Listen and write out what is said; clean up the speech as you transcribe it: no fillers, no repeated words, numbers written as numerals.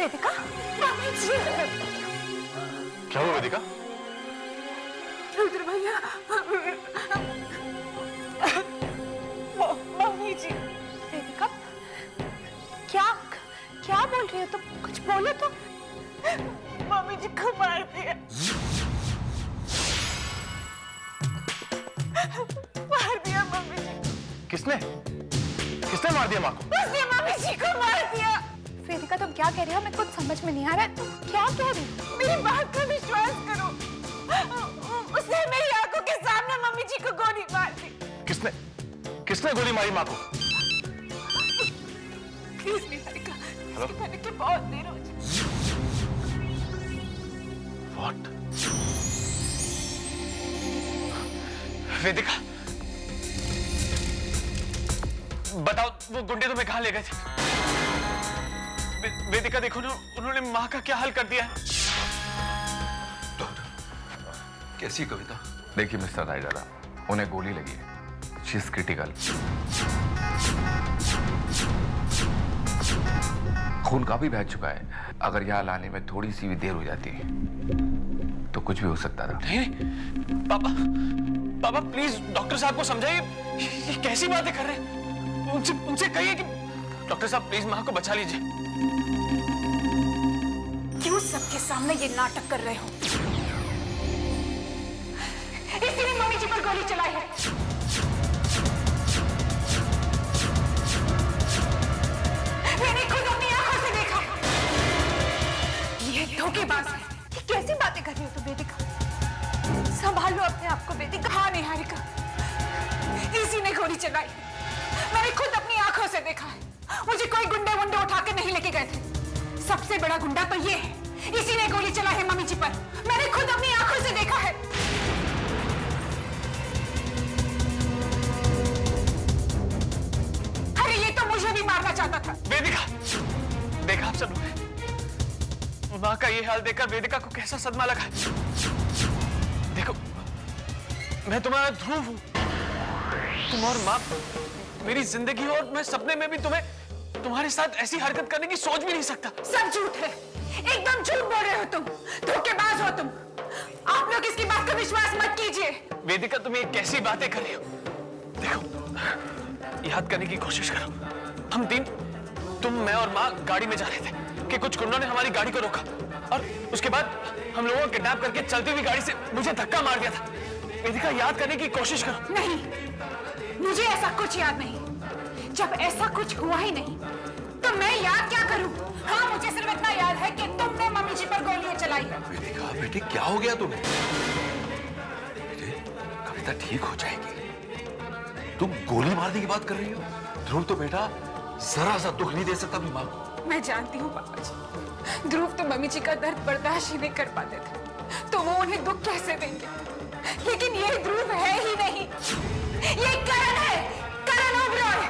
वेदिका, mummy जी। क्या हुआ वेदिका? रुद्र भैया, मम्मी जी। वेदिका, क्या क्या बोल रही हो तुम? कुछ बोलो तो। मम्मी जी को मार दिया, मार दिया मम्मी जी। किसने किसने मार दिया माँ को? उसने मम्मी जी को मार दिया। वेदिका तुम क्या कह रही हो? मेरे को समझ में नहीं आ रहा है, तुम क्या कह रही हो? मेरी बात का विश्वास करो, उसने मेरी आंखों के सामने मम्मी जी को गोली मार दी। किसने किसने गोली मारी माँ को? प्लीज निहारिका, इसके कहने की बहुत देर हो चुकी। What? वेदिका, बताओ वो गुंडे तुम्हें कहाँ ले गए थे? वेदिका देखो ना, उन्होंने माँ का क्या हाल कर दिया है। डॉक्टर, कैसी कविता? देखिए मिस्टर रायजादा, उन्हें गोली लगी है। She is critical. खून काफी बह चुका है। अगर यहाँ लाने में थोड़ी सी भी देर हो जाती तो कुछ भी हो सकता था। नहीं पापा, पापा प्लीज डॉक्टर साहब को समझाइए, ये कैसी बातें कर रहे हैं। उनसे कहिए कि डॉक्टर साहब प्लीज माँ को बचा लीजिए। क्यों सबके सामने ये नाटक कर रहे हो? इसीलिए मम्मी जी पर गोली चलाई है। मैंने खुद अपनी आंखों से देखा। ये धोखेबाज है। ये कैसी बातें कर रही हो तुम वेदिका? संभालो अपने आप को वेदिका। हाँ निहारिका, इसी ने गोली चलाई। मैंने खुद अपनी आंखों से देखा है। मुझे कोई गुंडे वुंडे उठा के नहीं लेके गए थे। सबसे बड़ा गुंडा तो ये है, इसी ने गोली चलाई है मम्मी जी पर। मैंने खुद अपनी आंखों से देखा है। अरे ये तो मुझे भी मारना चाहता था। वेदिका, देखा आप सब लोग, माँ का ये हाल देखकर वेदिका को कैसा सदमा लगा है। देखो, मैं तुम्हारा ध्रुव हूं। तुम और माँ मेरी जिंदगी हो, और मैं सपने में भी तुम्हारे साथ ऐसी हरकत करने की सोच भी नहीं सकता। सब झूठ है, एकदम झूठ बोल रहे हो तुम। धोखेबाज हो तुम। आप लोग इसकी बात का विश्वास मत कीजिए। वेदिका, तुम ये कैसी बातें कर रही हो? देखो, याद करने की कोशिश करो। हम तीन, तुम, मैं और माँ गाड़ी में जा रहे थे कि कुछ गुंडों ने हमारी गाड़ी को रोका, और उसके बाद हम लोगों को किडनैप करके चलती हुई गाड़ी से मुझे धक्का मार दिया था। वेदिका, याद करने की कोशिश करो। नहीं, मुझे ऐसा कुछ याद नहीं। जब ऐसा कुछ हुआ ही नहीं तो मैं याद क्या करूं? हाँ, मुझे सिर्फ इतना याद है कि तुमने मम्मी जी पर गोलियां चलाई है। वेदिका बेटी, क्या हो गया तुम्हें? बेटे, कविता ठीक हो जाएगी। तुम गोली मारने की बात कर रही हो? ध्रुव तो बेटा जरा सा दुख नहीं दे सकता अपनी मां को। मैं जानती हूँ पापा जी, ध्रुव तो मम्मी जी का दर्द बर्दाश्त ही नहीं कर पाते थे, तो वो उन्हें दुख कैसे देंगे? लेकिन ये ध्रुव है ही नहीं, ये करण है, करण ओबरॉय।